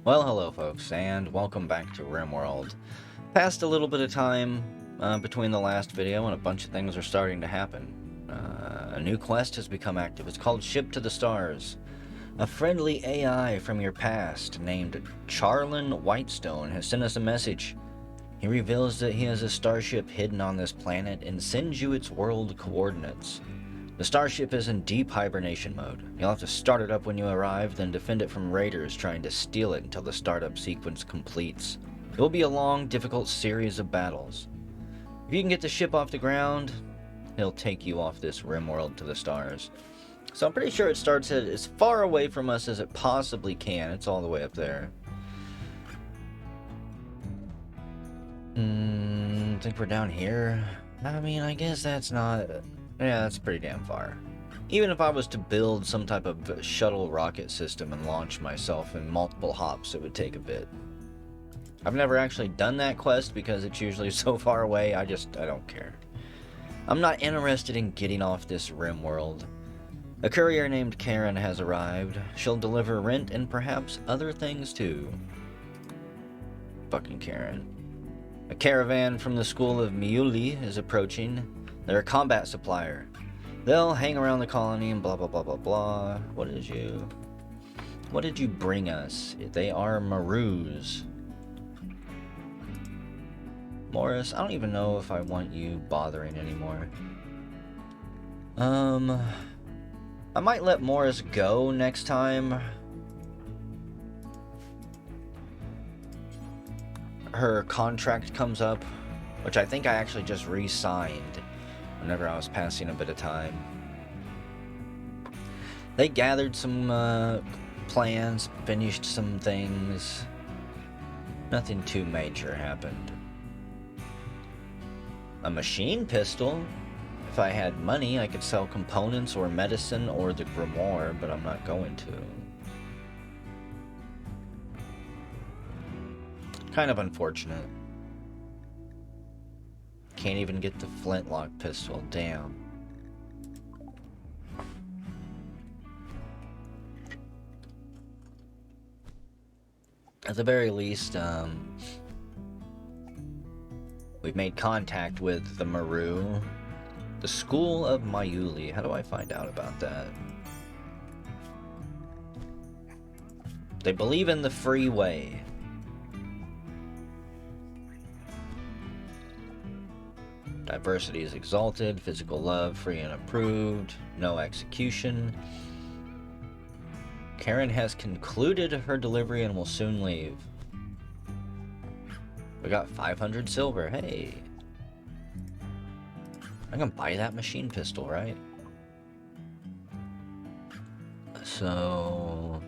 Well, hello folks, and welcome back to Rimworld. Passed a little bit of time between the last video, and a bunch of things are starting to happen. A new quest has become active. It's called Ship to the Stars. A friendly AI from your past named Charlin Whitestone has sent us a message. He reveals that he has a starship hidden on this planet and sends you its world coordinates. The starship is in deep hibernation mode. You'll have to start it up when you arrive, then defend it from raiders trying to steal it until the startup sequence completes. It will be a long, difficult series of battles. If you can get the ship off the ground, he'll take you off this Rimworld to the stars. So I'm pretty sure it starts at as far away from us as it possibly can. It's all the way up there. I think we're down here. I mean, I guess that's not... Yeah, that's pretty damn far. Even if I was to build some type of shuttle rocket system and launch myself in multiple hops, it would take a bit. I've never actually done that quest because it's usually so far away, I don't care. I'm not interested in getting off this Rimworld. A courier named Karen has arrived. She'll deliver rent and perhaps other things too. Fucking Karen. A caravan from the school of Miuli is approaching. They're a combat supplier. They'll hang around the colony and blah blah blah blah blah. What did you bring us? They are Maroos. Morris, I don't even know if I want you bothering anymore. I might let Morris go next time. Her contract comes up, which I think I actually just re-signed whenever I was passing a bit of time. They gathered some plans, finished some things. Nothing too major happened. A machine pistol? If I had money, I could sell components or medicine or the grimoire, but I'm not going to. Kind of unfortunate. Can't even get the flintlock pistol, damn. At the very least, we've made contact with the Maru. The School of Mayuli. How do I find out about that? They believe in the free way. Diversity is exalted, physical love, free and approved, no execution. Karen has concluded her delivery and will soon leave. We got 500 silver, hey. I can buy that machine pistol, right? So...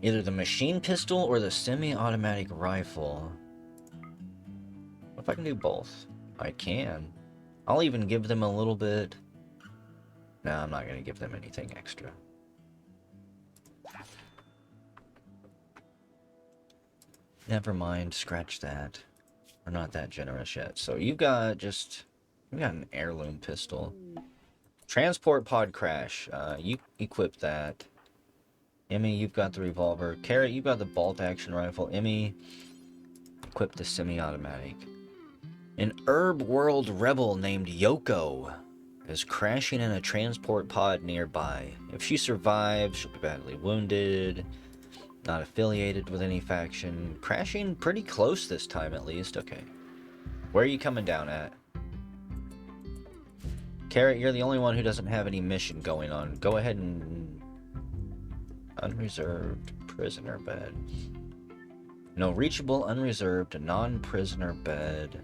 either the machine pistol or the semi-automatic rifle. What if I can do both? I can. I'll even give them a little bit. No, I'm not going to give them anything extra. Never mind, scratch that. We're not that generous yet. So you've got an heirloom pistol. Transport pod crash. You equip that. Emmy, you've got the revolver. Carrot, you've got the bolt action rifle. Emmy, equip the semi-automatic. An herb world rebel named Yoko is crashing in a transport pod nearby. If she survives, she'll be badly wounded, not affiliated with any faction. Crashing pretty close this time at least. Okay. Where are you coming down at? Carrot, you're the only one who doesn't have any mission going on. Go ahead and... unreserved prisoner bed. No reachable, unreserved, non-prisoner bed.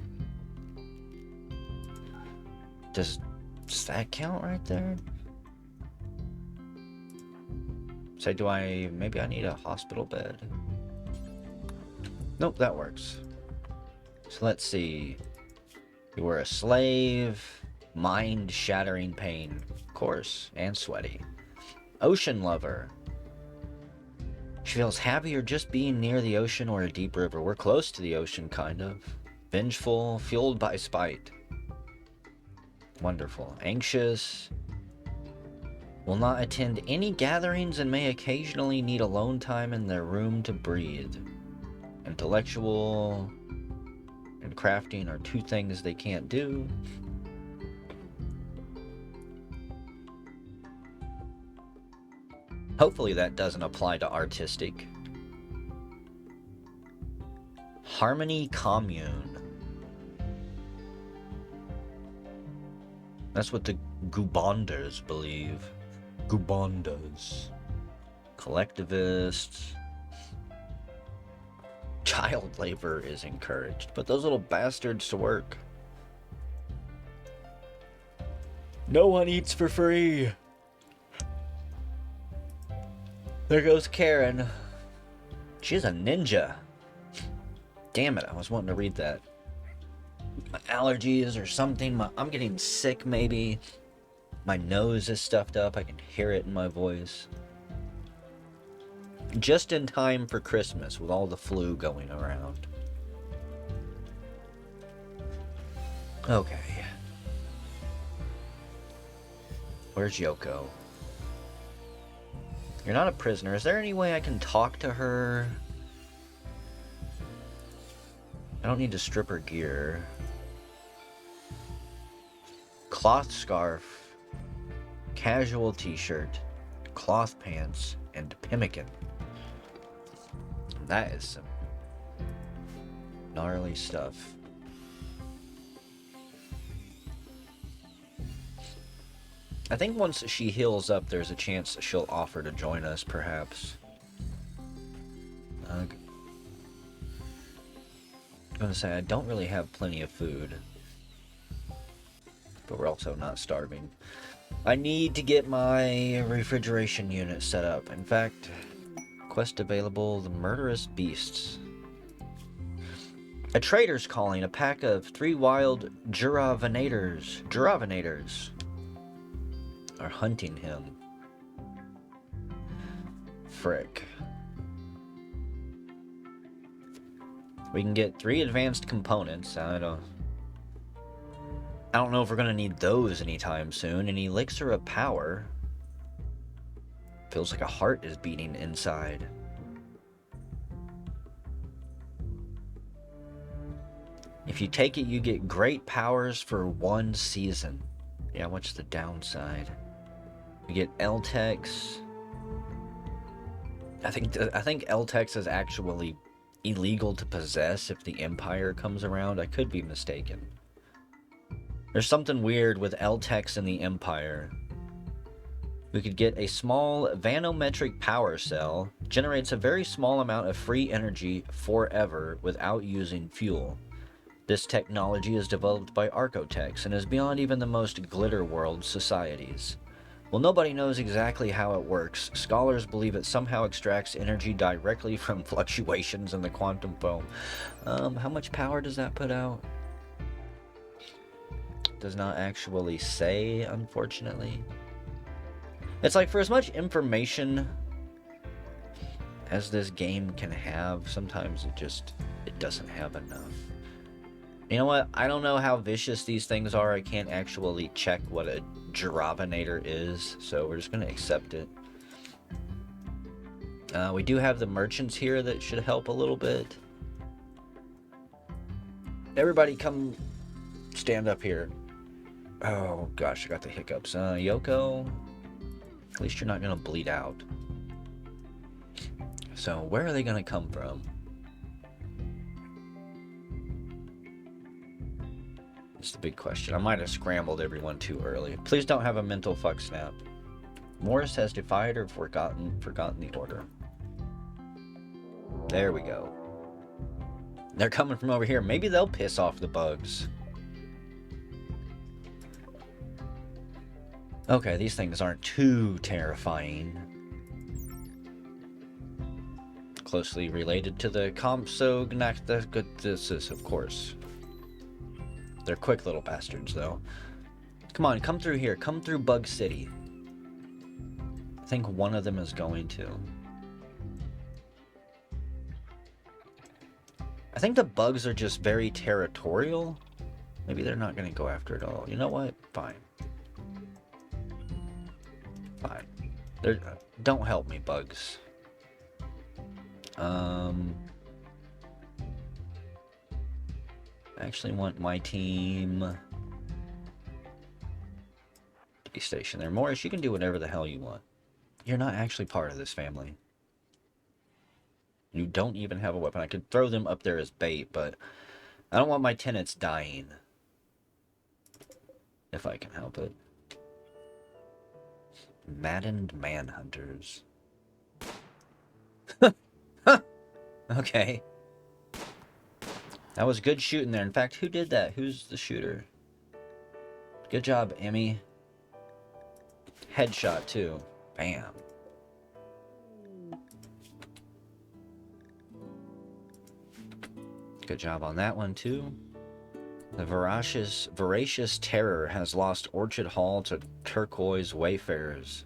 Does that count right there? Say, maybe I need a hospital bed. Nope, that works. So let's see. You were a slave, mind-shattering pain, of course, and sweaty. Ocean lover. She feels happier just being near the ocean or a deep river. We're close to the ocean, kind of. Vengeful, fueled by spite. Wonderful. Anxious. Will not attend any gatherings and may occasionally need alone time in their room to breathe. Intellectual and crafting are two things they can't do. Hopefully that doesn't apply to artistic. Harmony commune. That's what the Gubanders believe. Gubanders. Collectivists. Child labor is encouraged. Put those little bastards to work. No one eats for free. There goes Karen. She's a ninja. Damn it, I was wanting to read that. My allergies or something. I'm getting sick maybe. My nose is stuffed up. I can hear it in my voice. Just in time for Christmas with all the flu going around. Okay. Where's Yoko? You're not a prisoner. Is there any way I can talk to her? I don't need to strip her gear. Cloth scarf, casual t-shirt, cloth pants, and pemmican. That is some gnarly stuff. I think once she heals up, there's a chance that she'll offer to join us, perhaps. I'm gonna say I don't really have plenty of food, but we're also not starving. I need to get my refrigeration unit set up. In fact, quest available, the murderous beasts. A trader's calling. A pack of 3 wild Juravenators are hunting him. Frick. We can get 3 advanced components. I don't know if we're gonna need those anytime soon. An elixir of power. Feels like a heart is beating inside. If you take it, you get great powers for 1 season. Yeah, what's the downside? We get L-Tex. I think L-Tex is actually illegal to possess if the Empire comes around. I could be mistaken. There's something weird with L-Tex and the Empire. We could get a small vanometric power cell. Generates a very small amount of free energy forever without using fuel. This technology is developed by Archotex and is beyond even the most glitter world societies. While nobody knows exactly how it works, scholars believe it somehow extracts energy directly from fluctuations in the quantum foam. How much power does that put out? Does not actually say, unfortunately. It's like, for as much information as this game can have, sometimes it doesn't have enough. You know what? I don't know how vicious these things are. I can't actually check what a Juravenator is, so we're just going to accept it. We do have the merchants here that should help a little bit. Everybody come stand up here. Oh gosh, I got the hiccups. Yoko, at least you're not going to bleed out. So where are they going to come from? That's the big question. I might have scrambled everyone too early. Please don't have a mental fuck snap. Morris has defied or forgotten the order. There we go. They're coming from over here. Maybe they'll piss off the bugs. Okay, these things aren't too terrifying. Closely related to the Compsognathus, of course. They're quick little bastards, though. Come on, come through here. Come through Bug City. I think one of them is going to. I think the bugs are just very territorial. Maybe they're not going to go after it all. You know what? Fine. Fine. They're, don't help me, bugs. I actually want my team to be stationed there. Morris, you can do whatever the hell you want. You're not actually part of this family. You don't even have a weapon. I could throw them up there as bait, but I don't want my tenants dying. If I can help it. Maddened manhunters. Okay. That was good shooting there. In fact, who did that? Who's the shooter? Good job, Emmy. Headshot, too. Bam. Good job on that one, too. The voracious terror has lost Orchard Hall to turquoise wayfarers.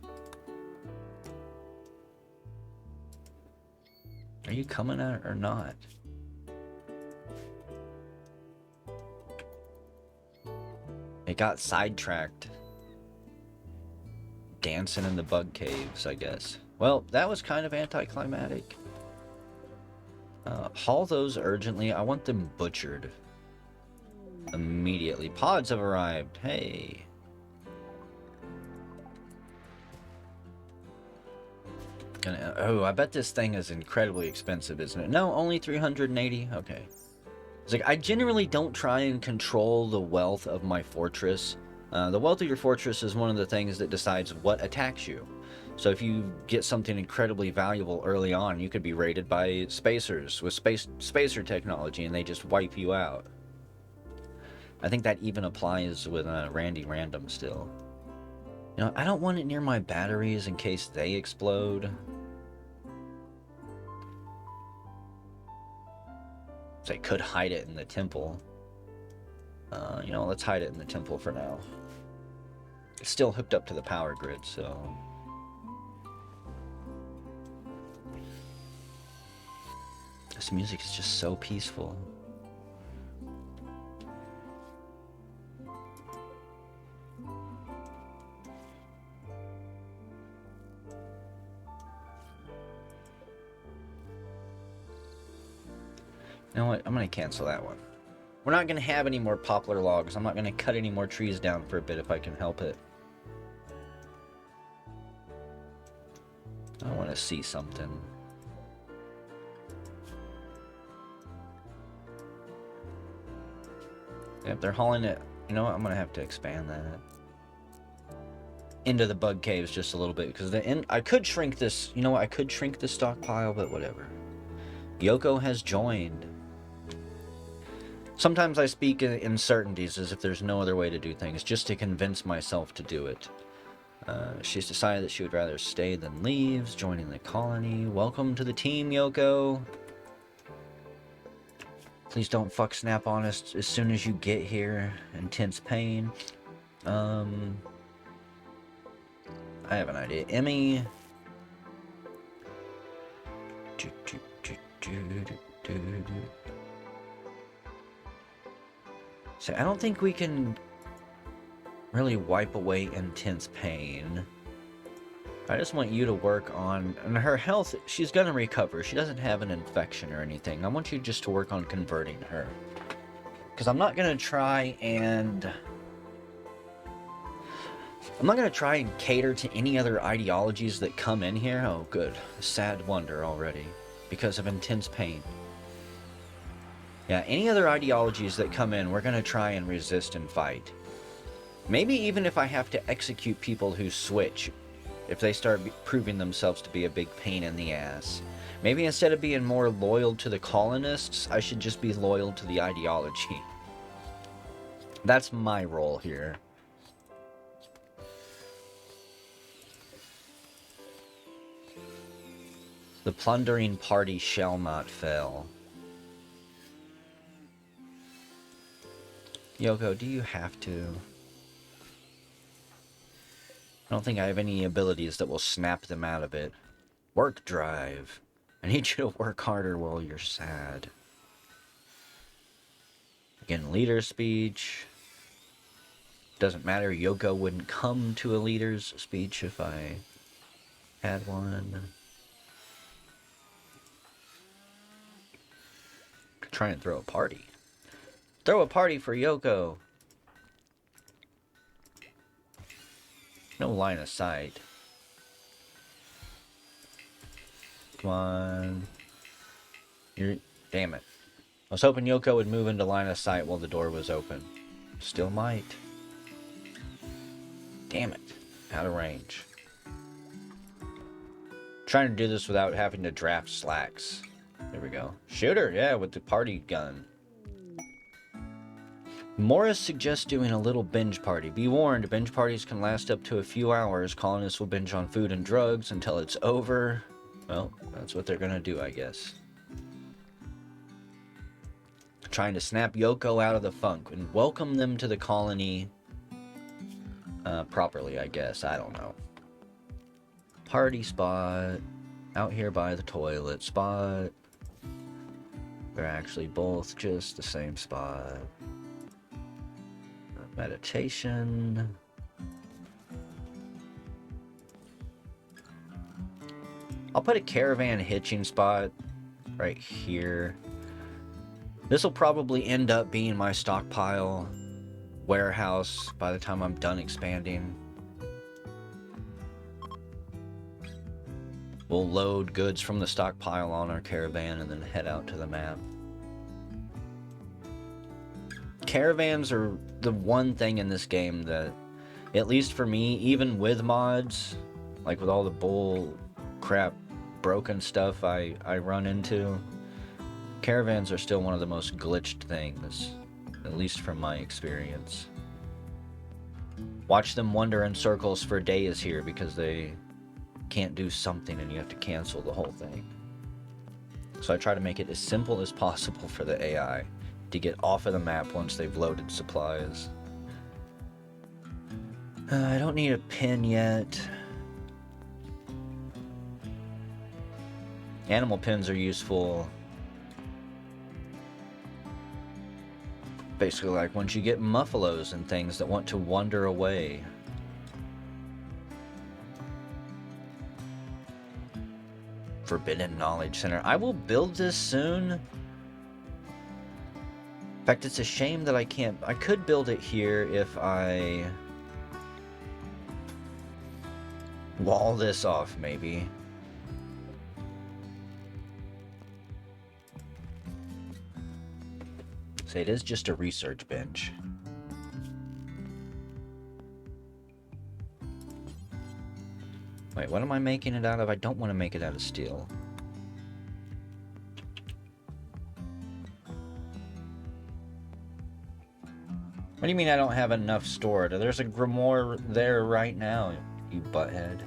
Are you coming at it or not? It got sidetracked. Dancing in the bug caves, I guess. Well, that was kind of anticlimactic. Haul those urgently. I want them butchered. Immediately. Pods have arrived. Hey. Oh, I bet this thing is incredibly expensive, isn't it? No, only 380? Okay. It's like, I generally don't try and control the wealth of my fortress. The wealth of your fortress is one of the things that decides what attacks you. So if you get something incredibly valuable early on, you could be raided by spacers with spacer technology and they just wipe you out. I think that even applies with Randy Random still. You know, I don't want it near my batteries in case they explode. So I could hide it in the temple. You know, let's hide it in the temple for now. It's still hooked up to the power grid, so... This music is just so peaceful. You know what? I'm going to cancel that one. We're not going to have any more poplar logs. I'm not going to cut any more trees down for a bit if I can help it. I want to see something. Yep, they're hauling it. You know what? I'm going to have to expand that into the bug caves just a little bit, because I could shrink this. You know what? I could shrink the stockpile, but whatever. Yoko has joined. Sometimes I speak in uncertainties as if there's no other way to do things, just to convince myself to do it. She's decided that she would rather stay than leave, joining the colony. Welcome to the team, Yoko. Please don't fuck snap on us as soon as you get here. Intense pain. I have an idea. Emmy. So I don't think we can really wipe away intense pain. I just want you to work on... And her health, she's gonna recover. She doesn't have an infection or anything. I want you just to work on converting her. Because I'm not gonna try and... I'm not gonna try and cater to any other ideologies that come in here. Oh, good. Sad wonder already. Because of intense pain. Yeah, any other ideologies that come in, we're gonna try and resist and fight. Maybe even if I have to execute people who switch, if they start proving themselves to be a big pain in the ass. Maybe instead of being more loyal to the colonists, I should just be loyal to the ideology. That's my role here. The plundering party shall not fail. Yoko, do you have to? I don't think I have any abilities that will snap them out of it. Work drive. I need you to work harder while you're sad. Again, leader speech. Doesn't matter, Yoko wouldn't come to a leader's speech if I had one. Try and throw a party. Throw a party for Yoko! No line of sight. Come on. Damn it. I was hoping Yoko would move into line of sight while the door was open. Still might. Damn it. Out of range. Trying to do this without having to draft slacks. There we go. Shoot her, yeah, with the party gun. Morris suggests doing a little binge party. Be warned, binge parties can last up to a few hours. Colonists will binge on food and drugs until it's over. Well, that's what they're gonna do, I guess. Trying to snap Yoko out of the funk and welcome them to the colony properly, I guess. I don't know. Party spot. Out here by the toilet spot. They're actually both just the same spot. Meditation. I'll put a caravan hitching spot right here. This will probably end up being my stockpile warehouse by the time I'm done expanding. We'll load goods from the stockpile on our caravan and then head out to the map. Caravans are the one thing in this game that, at least for me, even with mods, like with all the bull crap broken stuff I run into, caravans are still one of the most glitched things, at least from my experience. Watch them wander in circles for days here because they can't do something and you have to cancel the whole thing. So I try to make it as simple as possible for the AI to get off of the map once they've loaded supplies. I don't need a pin yet. Animal pins are useful. Basically like once you get muffalos and things that want to wander away. Forbidden Knowledge Center. I will build this soon. In fact, it's a shame that I can't. I could build it here if I wall this off, maybe. So it is just a research bench. Wait, what am I making it out of? I don't want to make it out of steel. What do you mean I don't have enough stored? There's a grimoire there right now, you butthead.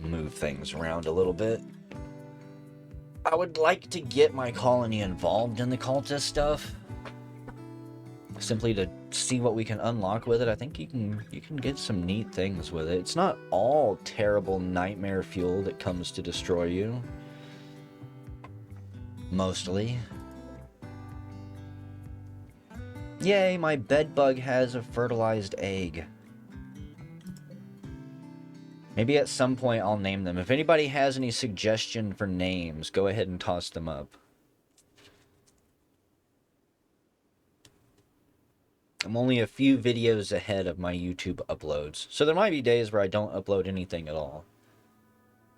Move things around a little bit. I would like to get my colony involved in the cultist stuff. Simply to see what we can unlock with it. I think you can get some neat things with it. It's not all terrible nightmare fuel that comes to destroy you. Mostly. Yay, my bedbug has a fertilized egg. Maybe at some point I'll name them. If anybody has any suggestion for names, go ahead and toss them up. I'm only a few videos ahead of my YouTube uploads, so there might be days where I don't upload anything at all.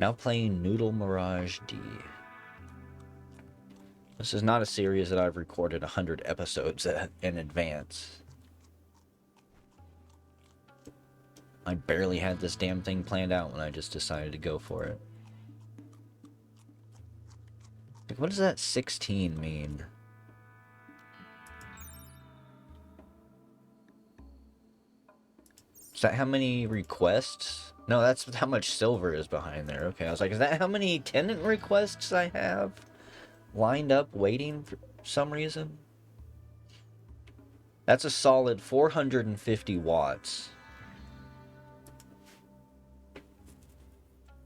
Now playing Noodle Mirage D. This is not a series that I've recorded 100 episodes in advance. I barely had this damn thing planned out when I just decided to go for it. Like, what does that 16 mean? Is that how many requests? No, that's how much silver is behind there. Okay, I was like, is that how many tenant requests I have lined up waiting for some reason? That's a solid 450 watts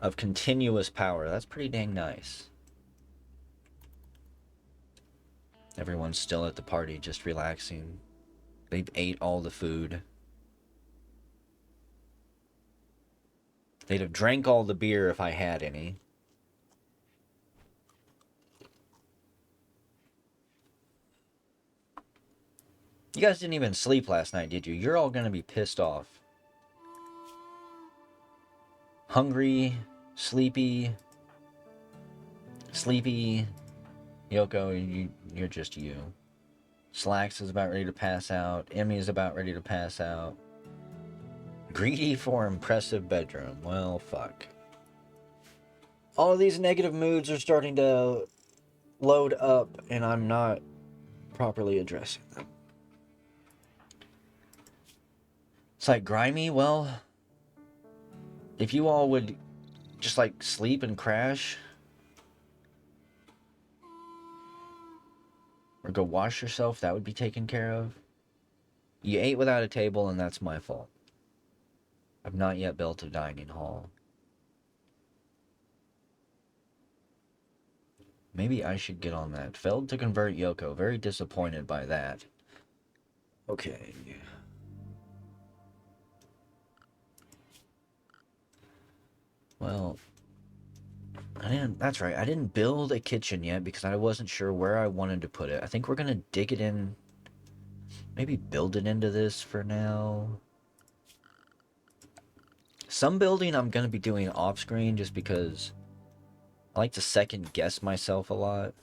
of continuous power. That's pretty dang nice. Everyone's still at the party, just relaxing. They've ate all the food. They'd have drank all the beer if I had any. You guys didn't even sleep last night, did you? You're all gonna be pissed off. Hungry, sleepy. Yoko, you're just you. Slacks is about ready to pass out. Emmy is about ready to pass out. Greedy for impressive bedroom. Well, fuck. All of these negative moods are starting to load up, and I'm not properly addressing them. It's like, grimy, well, if you all would just, like, sleep and crash, or go wash yourself, that would be taken care of. You ate without a table, and that's my fault. I've not yet built a dining hall. Maybe I should get on that. Failed to convert Yoko. Very disappointed by that. Okay. Well, that's right. I didn't build a kitchen yet because I wasn't sure where I wanted to put it. I think we're going to dig it in. Maybe build it into this for now. Some building I'm going to be doing off screen just because I like to second guess myself a lot.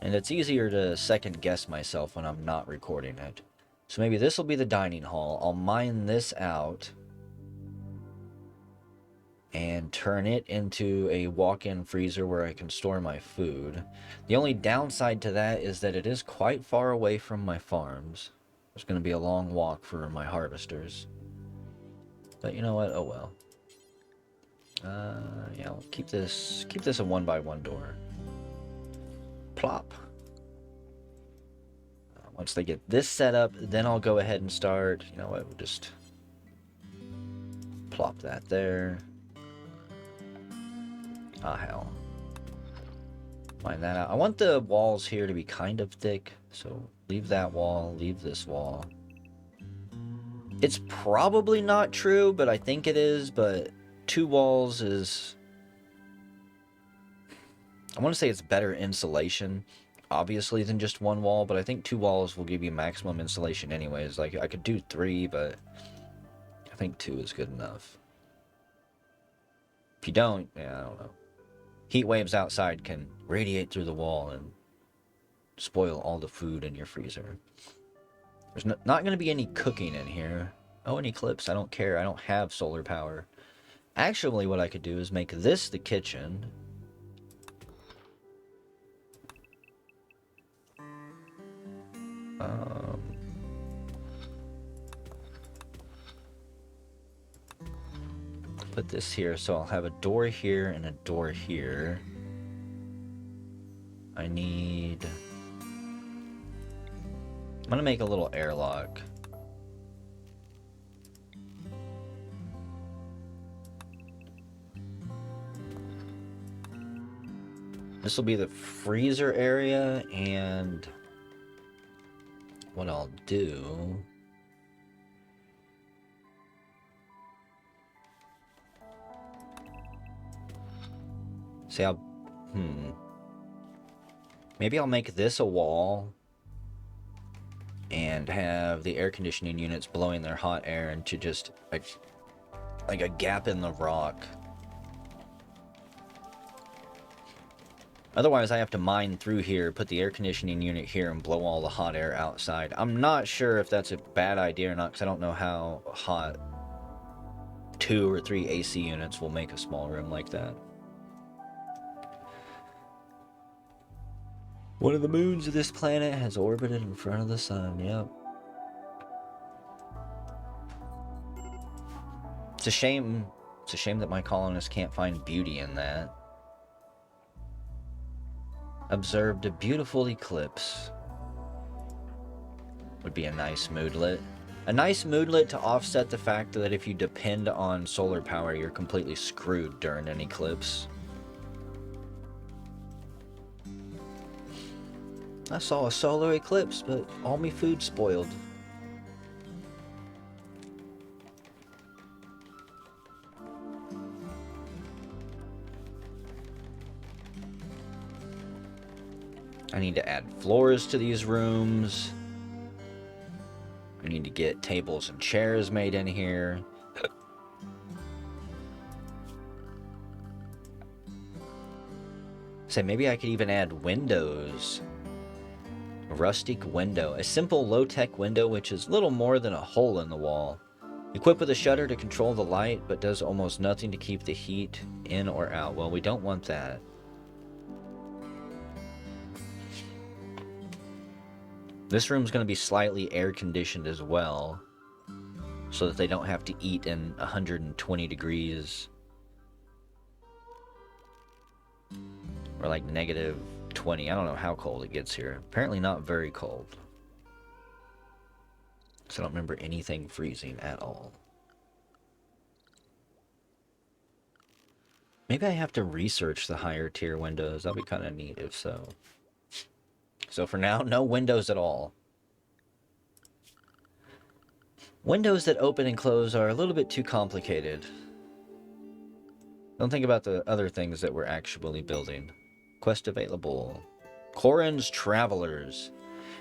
And it's easier to second guess myself when I'm not recording it. So maybe this will be the dining hall. I'll mine this out and turn it into a walk-in freezer where I can store my food. The only downside to that is that it is quite far away from my farms. There's going to be a long walk for my harvesters. But you know what? Oh well. Yeah, I'll keep this a 1x1 door. Plop. Once they get this set up, then I'll go ahead and start. You know what? We'll just plop that there. Ah, hell. Find that out. I want the walls here to be kind of thick, so leave that wall, leave this wall. It's probably not true, but I think it is, but 2 walls is... I want to say it's better insulation, obviously, than just 1 wall, but I think 2 walls will give you maximum insulation anyways. Like, I could do 3, but I think 2 is good enough. If you don't, yeah, I don't know. Heat waves outside can radiate through the wall and spoil all the food in your freezer. There's not going to be any cooking in here. Oh, an eclipse. I don't care. I don't have solar power. Actually, what I could do is make this the kitchen. Put this here, so I'll have a door here and a door here. I'm gonna make a little airlock. This will be the freezer area, and what I'll do... See, maybe I'll make this a wall and have the air conditioning units blowing their hot air into just like a gap in the rock. Otherwise, I have to mine through here, put the air conditioning unit here, and blow all the hot air outside. I'm not sure if that's a bad idea or not, because I don't know how hot 2 or 3 AC units will make a small room like that. One of the moons of this planet has orbited in front of the sun, yep. It's a shame that my colonists can't find beauty in that. Observed a beautiful eclipse. Would be a nice moodlet. A nice moodlet to offset the fact that if you depend on solar power, you're completely screwed during an eclipse. I saw a solar eclipse, but all me food spoiled. I need to add floors to these rooms. I need to get tables and chairs made in here. So maybe I could even add windows. A rustic window. A simple low-tech window which is little more than a hole in the wall. Equipped with a shutter to control the light, but does almost nothing to keep the heat in or out. Well, we don't want that. This room's going to be slightly air-conditioned as well, so that they don't have to eat in 120 degrees. Or like negative 20. I don't know how cold it gets here. Apparently not very cold. So I don't remember anything freezing at all. Maybe I have to research the higher tier windows. That'd be kind of neat if so. So for now, no windows at all. Windows that open and close are a little bit too complicated. Don't think about the other things that we're actually building. Quest available. Corin's Travelers.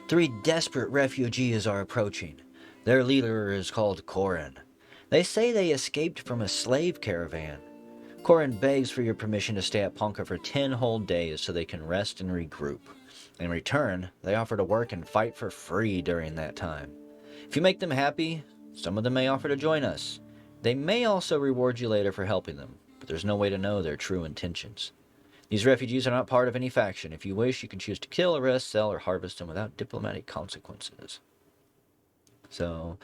3 desperate refugees are approaching. Their leader is called Corin. They say they escaped from a slave caravan. Corin begs for your permission to stay at Ponca for 10 whole days so they can rest and regroup. In return, they offer to work and fight for free during that time. If you make them happy, some of them may offer to join us. They may also reward you later for helping them, but there's no way to know their true intentions. These refugees are not part of any faction. If you wish, you can choose to kill, arrest, sell, or harvest them without diplomatic consequences. So,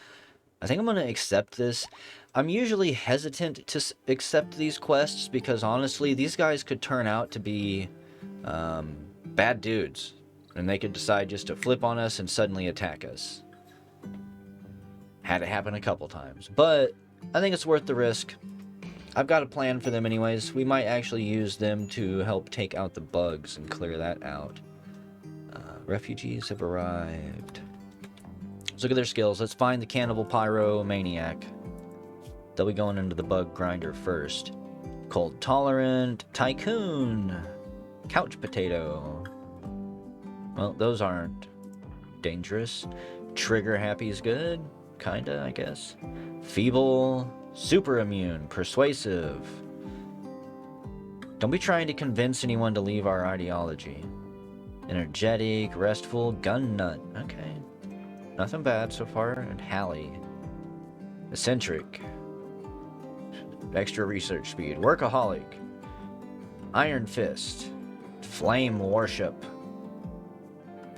I think I'm going to accept this. I'm usually hesitant to accept these quests because, honestly, these guys could turn out to be bad dudes. And they could decide just to flip on us and suddenly attack us. Had it happen a couple times. But I think it's worth the risk. I've got a plan for them anyways. We might actually use them to help take out the bugs and clear that out. Refugees have arrived. Let's look at their skills. Let's find the cannibal pyromaniac. They'll be going into the bug grinder first. Cold tolerant, tycoon, couch potato. Well, those aren't dangerous. Trigger happy is good. Kinda, I guess. Feeble, super immune, persuasive. Don't be trying to convince anyone to leave our ideology. Energetic, restful, gun nut. Okay. Nothing bad so far. And Hallie. Eccentric. Extra research speed. Workaholic. Iron Fist. Flame worship.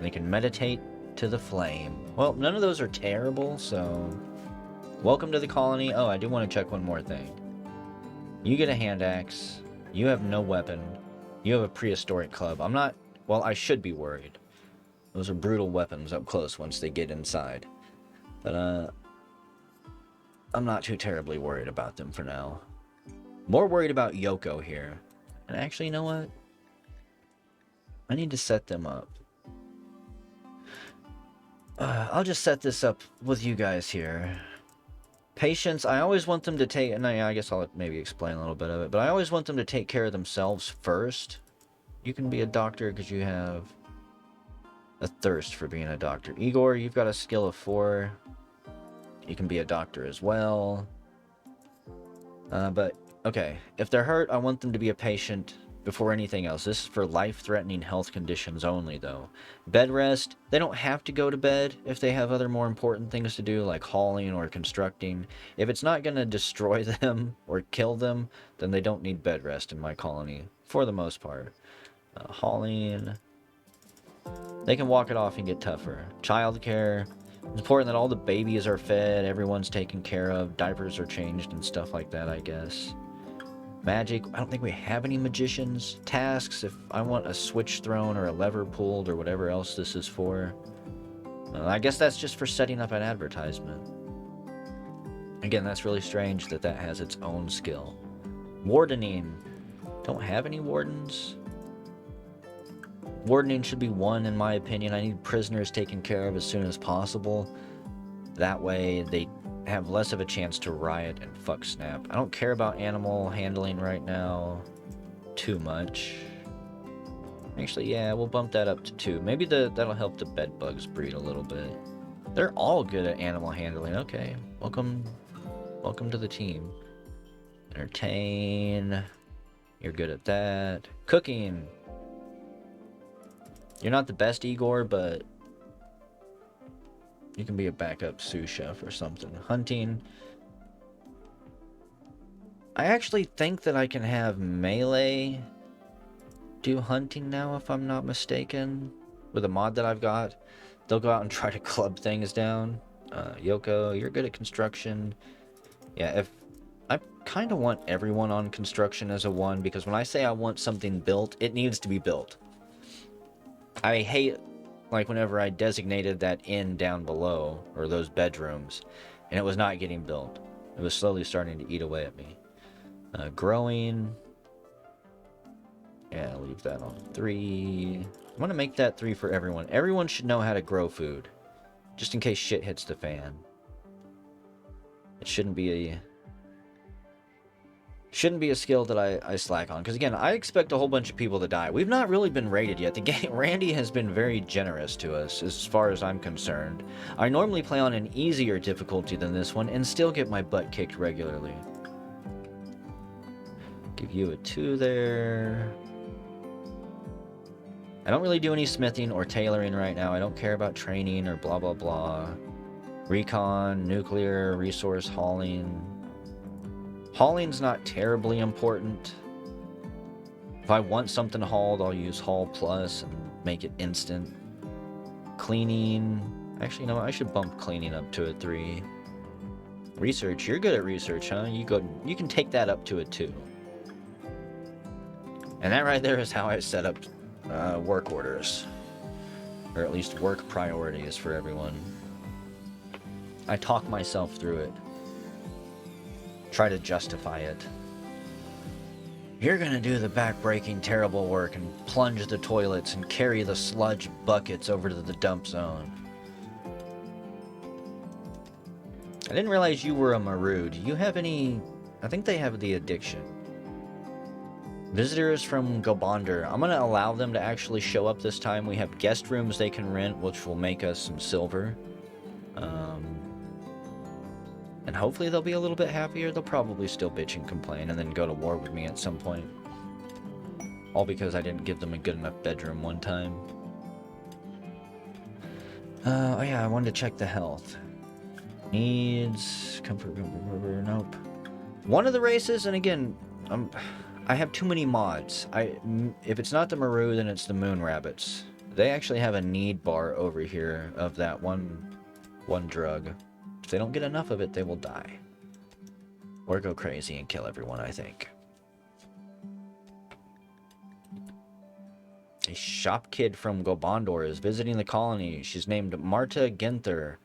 They can meditate to the flame. Well, none of those are terrible, so... Welcome to the colony. Oh, I do want to check one more thing. You get a hand axe. You have no weapon. You have a prehistoric club. I'm not... Well, I should be worried. Those are brutal weapons up close once they get inside. But, I'm not too terribly worried about them for now. More worried about Yoko here. And actually, you know what? I need to set them up. I'll just set this up with you guys here. Patients, I always want them to take... And I guess I'll maybe explain a little bit of it. But I always want them to take care of themselves first. You can be a doctor because you have a thirst for being a doctor. Igor, you've got a skill of 4. You can be a doctor as well. But, okay. If they're hurt, I want them to be a patient before anything else. This is for life-threatening health conditions only, though. Bed rest, they don't have to go to bed if they have other more important things to do, like hauling or constructing. If it's not going to destroy them or kill them, then they don't need bed rest in my colony, for the most part. Hauling, they can walk it off and get tougher. Childcare, it's important that all the babies are fed, everyone's taken care of, diapers are changed and stuff like that, I guess. Magic, I don't think we have any magicians. Tasks, if I want a switch thrown or a lever pulled or whatever else this is for. I guess that's just for setting up an advertisement. Again, that's really strange that that has its own skill. Wardening, don't have any wardens. Wardening should be 1 in my opinion. I need prisoners taken care of as soon as possible. That way they have less of a chance to riot and fuck snap. I don't care about animal handling right now too much. Actually, yeah, we'll bump that up to 2. Maybe that'll help the bed bugs breed a little bit. They're all good at animal handling. Okay, welcome to the team. Entertain. You're good at that. Cooking. You're not the best Igor, but you can be a backup sous chef or something. Hunting. I actually think that I can have melee do hunting now, if I'm not mistaken. With a mod that I've got. They'll go out and try to club things down. Yoko, you're good at construction. Yeah, if I kind of want everyone on construction as a 1, because when I say I want something built, it needs to be built. I hate, like, whenever I designated that inn down below, or those bedrooms, and it was not getting built. It was slowly starting to eat away at me. Growing. Yeah, leave that on 3. I'm gonna make that 3 for everyone. Everyone should know how to grow food, just in case shit hits the fan. It shouldn't be a skill that I slack on, because again, I expect a whole bunch of people to die. We've not really been raided yet. The game, Randy has been very generous to us as far as I'm concerned. I normally play on an easier difficulty than this one and still get my butt kicked regularly. Give you a 2 there. I don't really do any smithing or tailoring right now. I don't care about training or blah blah blah. Recon, nuclear, resource hauling. Hauling's not terribly important. If I want something hauled, I'll use haul plus and make it instant. Cleaning. Actually, no, I should bump cleaning up to a 3. Research. You're good at research, huh? You can take that up to a 2. And that right there is how I set up work orders. Or at least work priorities for everyone. I talk myself through it. Try to justify it. You're gonna do the back-breaking terrible work and plunge the toilets and carry the sludge buckets over to the dump zone. I didn't realize you were a Maru. Do you have any... I think they have the addiction. Visitors from Gobonder. I'm gonna allow them to actually show up this time. We have guest rooms they can rent, which will make us some silver. And hopefully they'll be a little bit happier. They'll probably still bitch and complain and then go to war with me at some point. All because I didn't give them a good enough bedroom one time. Oh yeah, I wanted to check the health. Needs... comfort... nope. One of the races, and again, I have too many mods. If it's not the Maru, then it's the Moon Rabbits. They actually have a need bar over here of that one drug. If they don't get enough of it, they will die. Or go crazy and kill everyone, I think. A shop kid from Gobondor is visiting the colony. She's named Marta Ginther.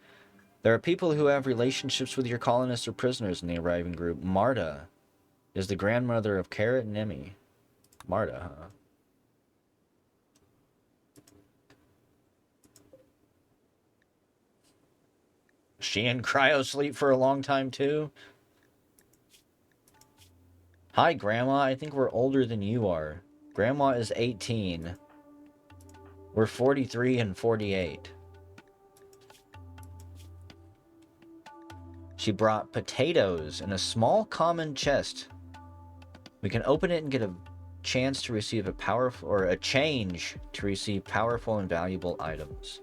There are people who have relationships with your colonists or prisoners in the arriving group. Marta is the grandmother of Carrot and Emmy. Marta, huh? She in cryo sleep for a long time too? Hi, Grandma. I think we're older than you are. Grandma is 18. We're 43 and 48. She brought potatoes in a small common chest. We can open it and get a chance to receive a powerful, or a change to receive powerful and valuable items.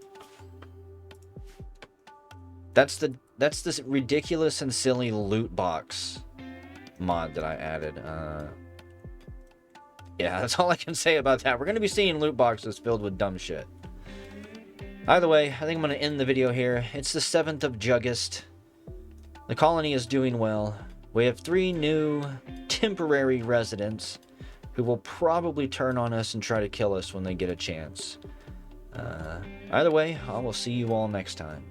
That's this ridiculous and silly loot box mod that I added. Yeah, that's all I can say about that. We're going to be seeing loot boxes filled with dumb shit. Either way, I think I'm going to end the video here. It's the 7th of August. The colony is doing well. We have 3 new temporary residents who will probably turn on us and try to kill us when they get a chance. Either way, I will see you all next time.